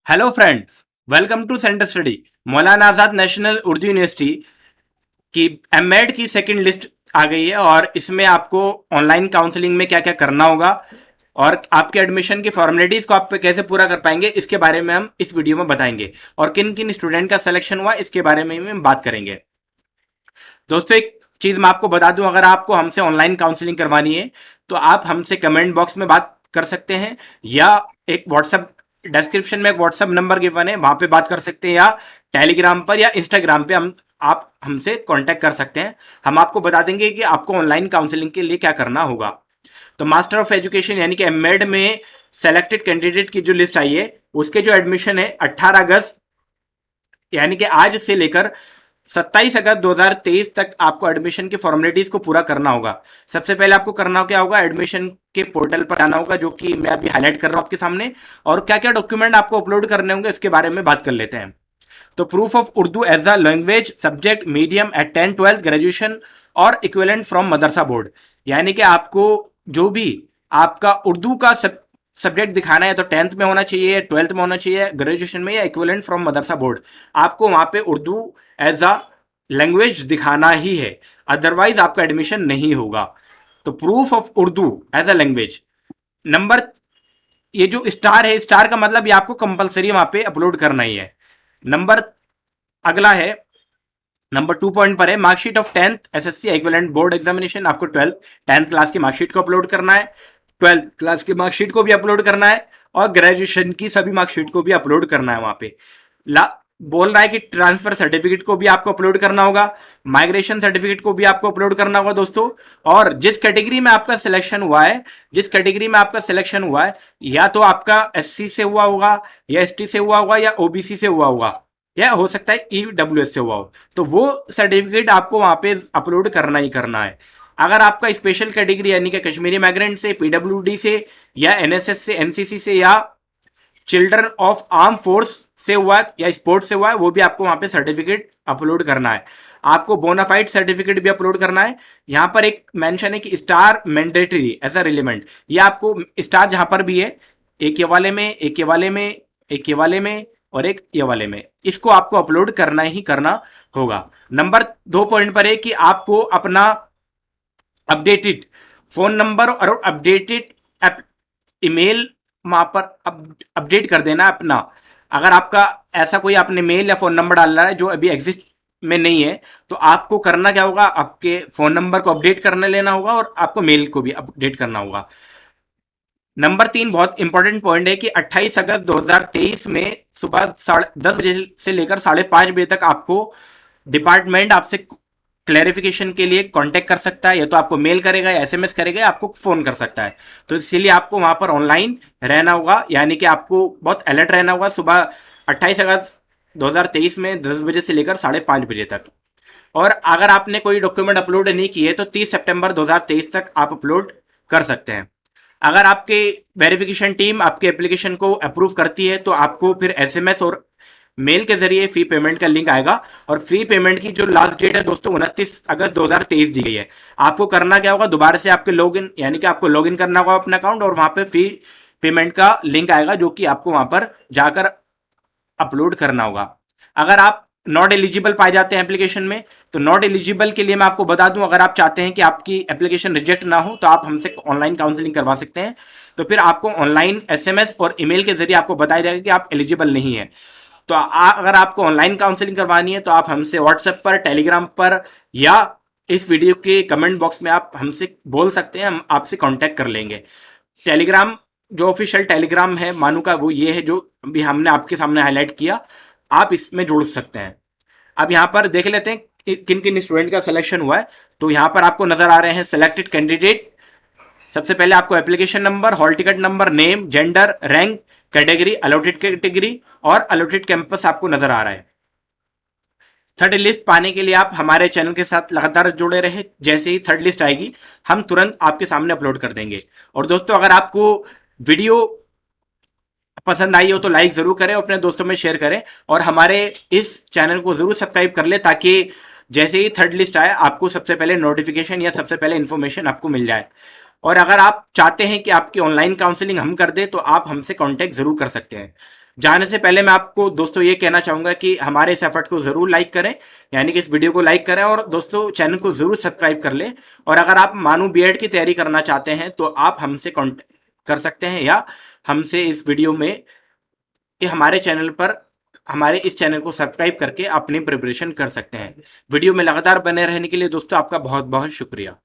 Hello friends, welcome to centre study. Maulana Azad national Urdu university की MEd की second list आ गई है और इसमें आपको ऑनलाइन काउंसलिंग में क्या क्या करना होगा और आपके एडमिशन की फॉर्मेलिटीज को आप कैसे पूरा कर पाएंगे, इसके बारे में हम इस वीडियो में बताएंगे। और किन किन स्टूडेंट का सिलेक्शन हुआ इसके बारे में हम बात करेंगे। दोस्तों, एक चीज मैं आपको बता दूं, अगर आपको हमसे ऑनलाइन काउंसलिंग करवानी है तो आप हमसे कमेंट बॉक्स में बात कर सकते हैं, या एक व्हाट्सएप डिस्क्रिप्शन में एक व्हाट्सएप नंबर गिवन है, वहां पे बात कर सकते हैं, या टेलीग्राम पर या इंस्टाग्राम पे आप हमसे कांटेक्ट कर सकते हैं। हम आपको बता देंगे कि आपको ऑनलाइन काउंसलिंग के लिए क्या करना होगा। तो मास्टर ऑफ एजुकेशन यानी कि एमएड में सेलेक्टेड कैंडिडेट की जो लिस्ट आई है, उसके जो एडमिशन है 18 अगस्त यानी कि आज से लेकर 27 अगस्त 2023 तक आपको एडमिशन की फॉर्मेलिटीज को पूरा करना होगा। सबसे पहले आपको करना क्या होगा, एडमिशन के पोर्टल पर आना होगा, जो कि मैं अभी हाईलाइट कर रहा हूं आपके सामने। और क्या क्या डॉक्यूमेंट आपको अपलोड करने होंगे इसके बारे में बात कर लेते हैं। तो proof of Urdu as a language subject medium at 10th 12th graduation और इक्विवेलेंट फ्रॉम मदरसा बोर्ड, यानी कि आपको जो भी आपका उर्दू का सब्जेक्ट दिखाना है तो 10th में होना चाहिए, 12th में होना चाहिए, ग्रेजुएशन में, या इक्विवेलेंट फ्रॉम मदरसा बोर्ड। आपको वहां पे उर्दू एज अ लैंग्वेज दिखाना ही है, अदरवाइज आपका एडमिशन नहीं होगा। तो proof of Urdu as a language. Number, ये जो स्टार है, स्टार का मतलब ये आपको कंपलसरी वहां पे अपलोड करना ही है। नंबर अगला है, नंबर 2 पॉइंट पर है marksheet of 10th SSC equivalent board examination. आपको 10th क्लास की मार्कशीट को अपलोड करना है, 12th क्लास की मार्कशीट को भी अपलोड करना है, और ग्रेजुएशन की सभी मार्कशीट को भी अपलोड करना है। वहां पे बोल रहा है कि ट्रांसफर सर्टिफिकेट को भी आपको अपलोड करना होगा, माइग्रेशन सर्टिफिकेट को भी आपको अपलोड करना होगा दोस्तों। और जिस कैटेगरी में आपका सिलेक्शन हुआ है, या तो आपका एससी से हुआ होगा, या एसटी से हुआ होगा, या ओबीसी से हुआ होगा, या हो सकता है ईडब्ल्यूएस से हुआ हो, तो वो सर्टिफिकेट आपको वहां पे अपलोड करना ही करना है। अगर आपका स्पेशल कैटेगरी यानी कि कश्मीरी माइग्रेंट से, पीडब्ल्यूडी से, या एनएसएस से, एनसीसी से, या चिल्ड्रन ऑफ आर्म फोर्स से हुआ है, या स्पोर्ट्स से हुआ है, वो भी आपको वहां पे सर्टिफिकेट अपलोड करना है। आपको बोनाफाइड सर्टिफिकेट भी अपलोड करना है। यहां पर एक मेंशन है कि star mandatory as a relevant, ये आपको स्टार जहां पर भी है, एक ये वाले में, एक ये वाले में, एक ये वाले में, और एक ये वाले में, इसको आपको अपलोड करना ही करना होगा। नंबर 2 पॉइंट पर है कि आपको अपना अपडेटेड फोन नंबर और अपडेटेड ईमेल वहां पर अपडेट कर देना अपना। अगर आपका ऐसा कोई आपने मेल या फोन नंबर डाल रहा है जो अभी एग्जिस्ट में नहीं है, तो आपको करना क्या होगा, आपके फोन नंबर को अपडेट करने लेना होगा और आपको मेल को भी अपडेट करना होगा। नंबर 3 बहुत इंपॉर्टेंट पॉइंट है कि 28 अगस्त 2023 में सुबह 10:30 बजे से लेकर 5:30 बजे तक आपको डिपार्टमेंट आपसे क्लैरिफिकेशन के लिए कांटेक्ट कर सकता है, या तो आपको मेल करेगा, या एसएमएस करेगा, या आपको फोन कर सकता है। तो इसीलिए आपको वहां पर ऑनलाइन रहना होगा, यानी कि आपको बहुत अलर्ट रहना होगा सुबह 28 अगस्त 2023 में 10 बजे से लेकर 5:30 बजे तक। और अगर आपने कोई डॉक्यूमेंट अपलोड नहीं किए तो 30 सितंबर 2023 तक आप अपलोड कर सकते हैं। अगर आपके वेरिफिकेशन टीम आपके एप्लीकेशन को अप्रूव करती है तो आपको फिर एसएमएस और मेल के जरिए फी पेमेंट का लिंक आएगा। और फी पेमेंट की जो लास्ट डेट है दोस्तों 29 अगस्त 2023 दी गई है। आपको करना क्या होगा, दोबारा से आपके लॉगिन यानी कि आपको लॉगिन करना होगा अपना अकाउंट, और वहां पे फी पेमेंट का लिंक आएगा जो कि आपको वहां पर जाकर अपलोड करना होगा। अगर आप नॉट एलिजिबल पाए जाते हैं एप्लीकेशन में, तो नॉट एलिजिबल के लिए मैं आपको बता दूं, अगर आप चाहते हैं कि आपकी एप्लीकेशन रिजेक्ट ना हो तो आप हमसे ऑनलाइन काउंसलिंग करवा सकते हैं। तो फिर आपको ऑनलाइन एसएमएस और ईमेल के जरिए आपको बताया जाएगा कि आप एलिजिबल नहीं है। तो अगर आपको ऑनलाइन काउंसलिंग करवानी है तो आप हमसे व्हाट्सएप पर, टेलीग्राम पर, या इस वीडियो के कमेंट बॉक्स में आप हमसे बोल सकते हैं, हम आपसे कांटेक्ट कर लेंगे। टेलीग्राम, जो ऑफिशियल टेलीग्राम है मानू का, वो ये है जो अभी हमने आपके सामने हाईलाइट किया, आप इसमें जुड़ सकते हैं। अब यहाँ पर देख लेते हैं किन किन स्टूडेंट का सिलेक्शन हुआ है। तो यहाँ पर आपको नजर आ रहे हैं सिलेक्टेड कैंडिडेट। सबसे पहले आपको application number, hall ticket number, name, gender, rank, category, allotted category और अलॉटेड कैंपस आपको नजर आ रहा है। थर्ड लिस्ट पाने के लिए आप हमारे चैनल के साथ लगातार जुड़े रहे। जैसे ही थर्ड लिस्ट आएगी हम तुरंत आपके सामने अपलोड कर देंगे। और दोस्तों, अगर आपको वीडियो पसंद आई हो तो लाइक जरूर करें, अपने दोस्तों में शेयर करें, और हमारे इस चैनल को जरूर सब्सक्राइब कर ले, ताकि जैसे ही थर्ड लिस्ट आए आपको सबसे पहले नोटिफिकेशन या सबसे पहले इंफॉर्मेशन आपको मिल जाए। और अगर आप चाहते हैं कि आपकी ऑनलाइन काउंसलिंग हम कर दें तो आप हमसे कांटेक्ट जरूर कर सकते हैं। जाने से पहले मैं आपको दोस्तों ये कहना चाहूंगा कि हमारे इस एफर्ट को जरूर लाइक करें, यानी कि इस वीडियो को लाइक करें, और दोस्तों चैनल को जरूर सब्सक्राइब कर लें। और अगर आप मानू बीएड की तैयारी करना चाहते हैं तो आप हमसे कांटेक्ट कर सकते हैं, या हमसे इस वीडियो में, ये हमारे चैनल पर, हमारे इस चैनल को सब्सक्राइब करके अपनी प्रिपरेशन कर सकते हैं। वीडियो में लगातार बने रहने के लिए दोस्तों आपका बहुत बहुत शुक्रिया।